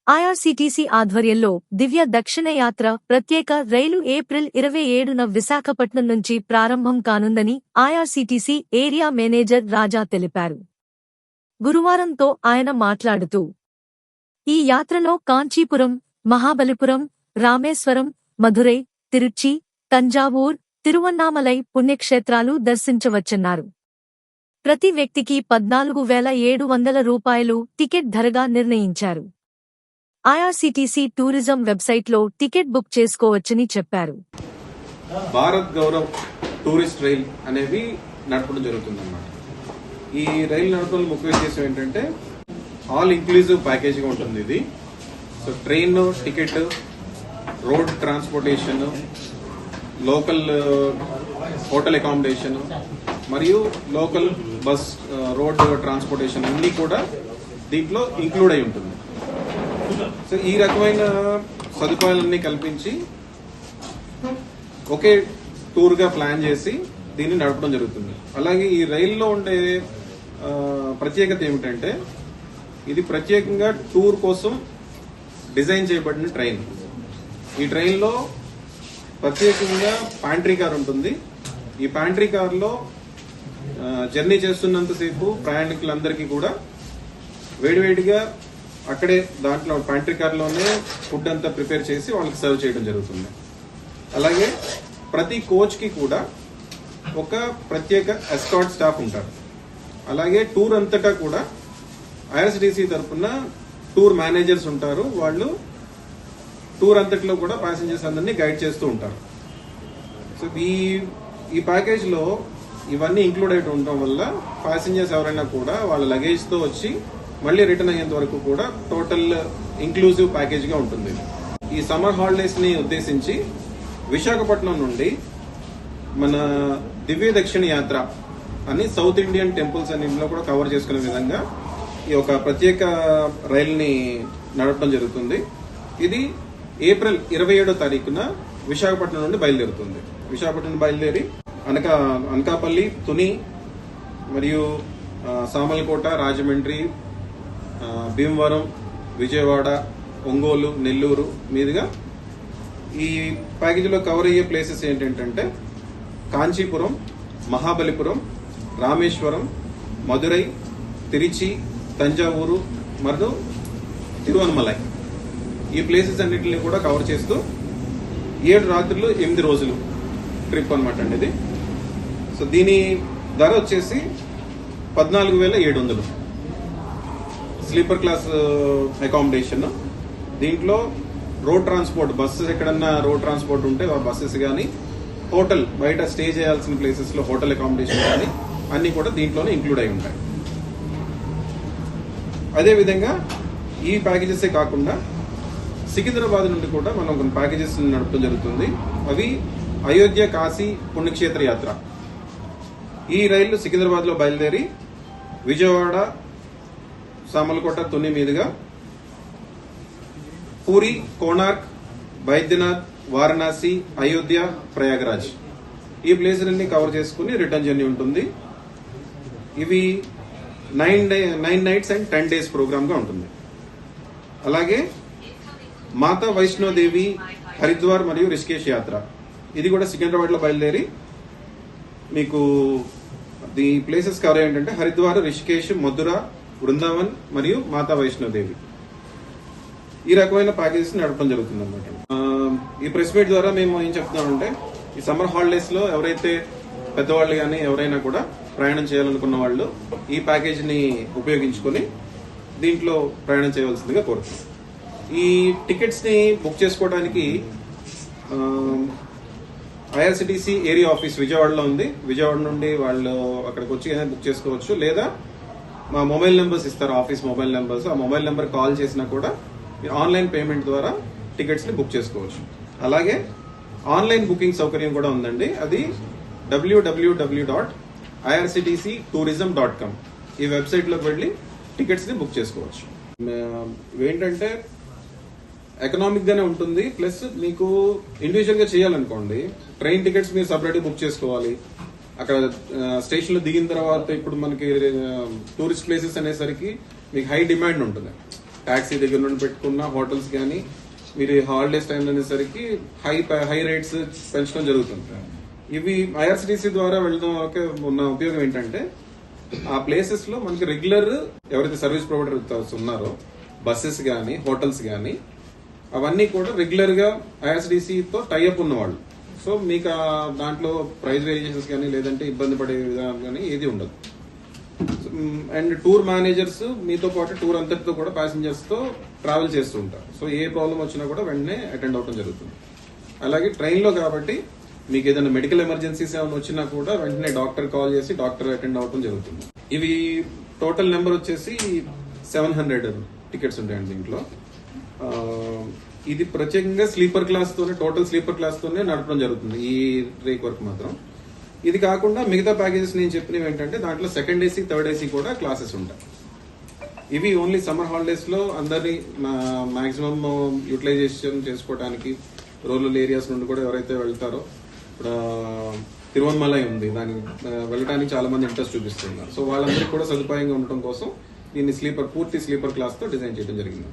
IRCTC ఆధ్వర్యంలో దివ్య దక్షిణ యాత్ర ప్రత్యేక రైలు ఏప్రిల్ 27న విశాఖపట్నం నుంచి ప్రారంభం కానుందని ఐఆర్సీటీసీ ఏరియా మేనేజర్ రాజా తెలిపారు. గురువారంతో ఆయన మాట్లాడుతూ, ఈ యాత్రలో కాంచీపురం, మహాబలిపురం, రామేశ్వరం, మధురై, తిరుచి, తంజావూర్, తిరువన్నామలై పుణ్యక్షేత్రాలు దర్శించవచ్చన్నారు. ప్రతి వ్యక్తికి 14,700 రూపాయలు టికెట్ ధరగా నిర్ణయించారు. ఐఆర్సీటీసీ టూరిజం వెబ్సైట్లో టికెట్ బుక్ చేసుకోవచ్చని చెప్పారు. భారత్ గౌరవ్ టూరిస్ట్ రైల్ అనేవి నడపడం జరుగుతుందన్నమాట. ఈ రైలు నడపడం ముఖ్య ఉద్దేశం ఏంటంటే ఆల్ ఇంక్లూజివ్ ప్యాకేజ్గా ఉంటుంది ఇది. So train ticket, road transportation, local hotel accommodation మరియు లోకల్ బస్ రోడ్ ట్రాన్స్పోర్టేషన్ అన్నీ కూడా దీంట్లో ఇంక్లూడ్ అయి ఉంటుంది. సో ఈ రకమైన సదుపాయాలన్నీ కల్పించి ఒకే టూర్ గా ప్లాన్ చేసి దీన్ని నడపడం జరుగుతుంది. అలాగే ఈ రైల్లో ఉండే ప్రత్యేకత ఏమిటంటే ఇది ప్రత్యేకంగా టూర్ కోసం డిజైన్ చేయబడిన ట్రైన్. ఈ ట్రైన్లో ప్రత్యేకంగా ప్యాంట్రీ కార్ ఉంటుంది. ఈ ప్యాంట్రీ కార్లో జర్నీ చేస్తున్నంతసేపు ప్రయాణికులందరికీ కూడా వేడివేడిగా అక్కడే దాంట్లో ప్యాంట్రీ కార్లోనే ఫుడ్ అంతా ప్రిపేర్ చేసి వాళ్ళకి సర్వ్ చేయడం జరుగుతుంది. అలాగే ప్రతి కోచ్కి కూడా ఒక ప్రత్యేక ఎస్కార్ట్ స్టాఫ్ ఉంటారు. అలాగే టూర్ అంతటా కూడా ఐఆర్సీటీసీ తరఫున టూర్ మేనేజర్స్ ఉంటారు. వాళ్ళు టూర్ అంతట్లో కూడా ప్యాసింజర్స్ అందరినీ గైడ్ చేస్తూ ఉంటారు. సో ఈ ప్యాకేజ్లో ఇవన్నీ ఇంక్లూడ్ అయి ఉండటం వల్ల ప్యాసింజర్స్ ఎవరైనా కూడా వాళ్ళ లగేజ్తో వచ్చి మళ్ళీ రిటర్న్ అయ్యేంత వరకు కూడా టోటల్ ఇంక్లూజివ్ ప్యాకేజ్గా ఉంటుంది. ఈ సమ్మర్ హాలిడేస్ని ఉద్దేశించి విశాఖపట్నం నుండి మన దివ్య దక్షిణ యాత్ర అని సౌత్ ఇండియన్ టెంపుల్స్ అన్నింటిలో కూడా కవర్ చేసుకునే విధంగా ఈ ఒక ప్రత్యేక రైలుని నడపడం జరుగుతుంది. ఇది ఏప్రిల్ 27వ తారీఖున విశాఖపట్నం నుండి బయలుదేరుతుంది. విశాఖపట్నం బయలుదేరి అనకాపల్లి, తుని మరియు సామలకోట, రాజమండ్రి, భీమవరం, విజయవాడ, ఒంగోలు, నెల్లూరు మీదుగా ఈ ప్యాకేజీలో కవర్ అయ్యే ప్లేసెస్ ఏంటంటే కాంచీపురం, మహాబలిపురం, రామేశ్వరం, మధురై, తిరుచి, తంజావూరు మరియు తిరువన్నమలై. ఈ ప్లేసెస్ అన్నింటినీ కూడా కవర్ చేస్తూ 7 రాత్రులు 8 రోజులు ట్రిప్ అనమాట అండి ఇది. సో దీని ధర వచ్చేసి 14,700. Sleeper class accommodation. దీంట్లో రోడ్ ట్రాన్స్పోర్ట్, బస్సెస్ ఎక్కడన్నా రోడ్ ట్రాన్స్పోర్ట్ ఉంటే ఆ బస్సెస్ కానీ, హోటల్ బయట స్టే చేయాల్సిన ప్లేసెస్ లో హోటల్ అకామిడేషన్ కానీ అన్ని కూడా దీంట్లోనే ఇంక్లూడ్ అయి ఉంటాయి. అదేవిధంగా ఈ ప్యాకేజెసే కాకుండా సికింద్రాబాద్ నుండి కూడా మనం కొన్ని ప్యాకేజెస్ నడపడం జరుగుతుంది. అవి అయోధ్య, కాశీ పుణ్యక్షేత్ర యాత్ర. ఈ రైలు సికింద్రాబాద్ లో బయలుదేరి విజయవాడ, సామలకోట, తుని మీదుగా పూరి, కోణార్క్, బైద్యనాథ్, వారణాసి, అయోధ్య, ప్రయాగరాజ్ ఈ ప్లేసులన్నీ కవర్ చేసుకుని రిటర్న్ జర్నీ ఉంటుంది. ఇవి 9 నైట్స్ అండ్ 10 డేస్ ప్రోగ్రామ్ గా ఉంటుంది. అలాగే మాతా వైష్ణోదేవి, హరిద్వార్ మరియు రిషికేశ్ యాత్ర. ఇది కూడా సికింద్రాబాద్ లో బయలుదేరి మీకు ది ప్లేసెస్ కవర్ ఏంటంటే హరిద్వార్, రిషికేశ్, మధుర, బృందావన్ మరియు మాతా వైష్ణోదేవి. ఈ రకమైన ప్యాకేజెస్ నడపడం జరుగుతుంది అనమాట. ఈ ప్రెస్ మీట్ ద్వారా మేము ఏం చెప్తున్నామంటే ఈ సమ్మర్ హాలిడేస్ లో ఎవరైతే పెద్దవాళ్ళు కానీ ఎవరైనా కూడా ప్రయాణం చేయాలనుకున్న వాళ్ళు ఈ ప్యాకేజ్ ని ఉపయోగించుకొని దీంట్లో ప్రయాణం చేయవలసిందిగా కోరుతున్నాం. ఈ టికెట్స్ ని బుక్ చేసుకోవడానికి ఐఆర్సీటీసీ ఏరియా ఆఫీస్ విజయవాడలో ఉంది. విజయవాడ నుండి వాళ్ళు అక్కడికి వచ్చి బుక్ చేసుకోవచ్చు. లేదా మా మొబైల్ నెంబర్స్ ఇస్తారు, ఆఫీస్ మొబైల్ నెంబర్స్. ఆ మొబైల్ నెంబర్ కాల్ చేసినా కూడా ఆన్లైన్ పేమెంట్ ద్వారా టికెట్స్ ని బుక్ చేసుకోవచ్చు. అలాగే ఆన్లైన్ బుకింగ్ సౌకర్యం కూడా ఉందండి. అది www.irctctourism.com ఈ వెబ్సైట్ లోకి వెళ్ళి టికెట్స్ ని బుక్ చేసుకోవచ్చు. ఏంటంటే ఎకనామిక్ గానే ఉంటుంది. ప్లస్ మీకు ఇండివిజువల్ గా చేయాలనుకోండి ట్రైన్ టికెట్స్ మీరు సపరేట్ బుక్ చేసుకోవాలి. అక్కడ స్టేషన్ లో దిగిన తర్వాత ఇప్పుడు మనకి టూరిస్ట్ ప్లేసెస్ అనేసరికి మీకు హై డిమాండ్ ఉంటుంది. టాక్సీ దగ్గర నుండి పెట్టుకున్న హోటల్స్ కానీ మీరు హాలిడేస్ టైంలో అనేసరికి హై రేట్స్ పెంచడం జరుగుతుంది. ఇవి ఐఆర్సిటిసి ద్వారా వెళ్ళడం ఉన్న ఉపయోగం ఏంటంటే ఆ ప్లేసెస్ లో మనకి రెగ్యులర్ ఎవరైతే సర్వీస్ ప్రొవైడర్ ఉన్నారో బస్సెస్ కానీ హోటల్స్ కానీ అవన్నీ కూడా రెగ్యులర్ గా ఐఆర్సిటిసి తో టైఅప్ ఉన్నవాళ్ళు. సో మీకు దాంట్లో ప్రైస్ వేరియేషన్స్ కానీ లేదంటే ఇబ్బంది పడే విధానం కానీ ఏది ఉండదు. అండ్ టూర్ మేనేజర్స్ మీతో పాటు టూర్ అంతటితో కూడా ప్యాసింజర్స్ తో ట్రావెల్ చేస్తూ ఉంటారు. సో ఏ ప్రాబ్లం వచ్చినా కూడా వెంటనే అటెండ్ అవడం జరుగుతుంది. అలాగే ట్రైన్ లో కాబట్టి మీకు ఏదైనా మెడికల్ ఎమర్జెన్సీస్ ఏమైనా వచ్చినా కూడా వెంటనే డాక్టర్ కాల్ చేసి డాక్టర్ అటెండ్ అవడం జరుగుతుంది. ఇవి టోటల్ నెంబర్ వచ్చేసి 700 టికెట్స్ ఉంటాయండి దీంట్లో. ఇది ప్రత్యేకంగా స్లీపర్ క్లాస్ తోనే టోటల్ స్లీపర్ క్లాస్ తోనే నడపడం జరుగుతుంది ఈ రేక్ వరకు మాత్రం. ఇది కాకుండా మిగతా ప్యాకేజెస్ నేను చెప్పినవి ఏంటంటే దాంట్లో సెకండ్ ఏసీ థర్డ్ ఏసీ కూడా క్లాసెస్ ఉంటాయి. ఇవి ఓన్లీ సమ్మర్ హాలిడేస్ లో అందరినీ మాక్సిమం యూటిలైజేషన్ చేసుకోవడానికి రూరల్ ఏరియాస్ నుండి కూడా ఎవరైతే వెళ్తారో ఇప్పుడు తిరువన్మలై ఉంది, దానికి వెళ్ళడానికి చాలా మంది ఇంట్రెస్ట్ చూపిస్తున్నారు. సో వాళ్ళందరికీ కూడా సదుపాయంగా ఉండటం కోసం దీన్ని పూర్తి స్లీపర్ క్లాస్ తో డిజైన్ చేయడం జరిగింది.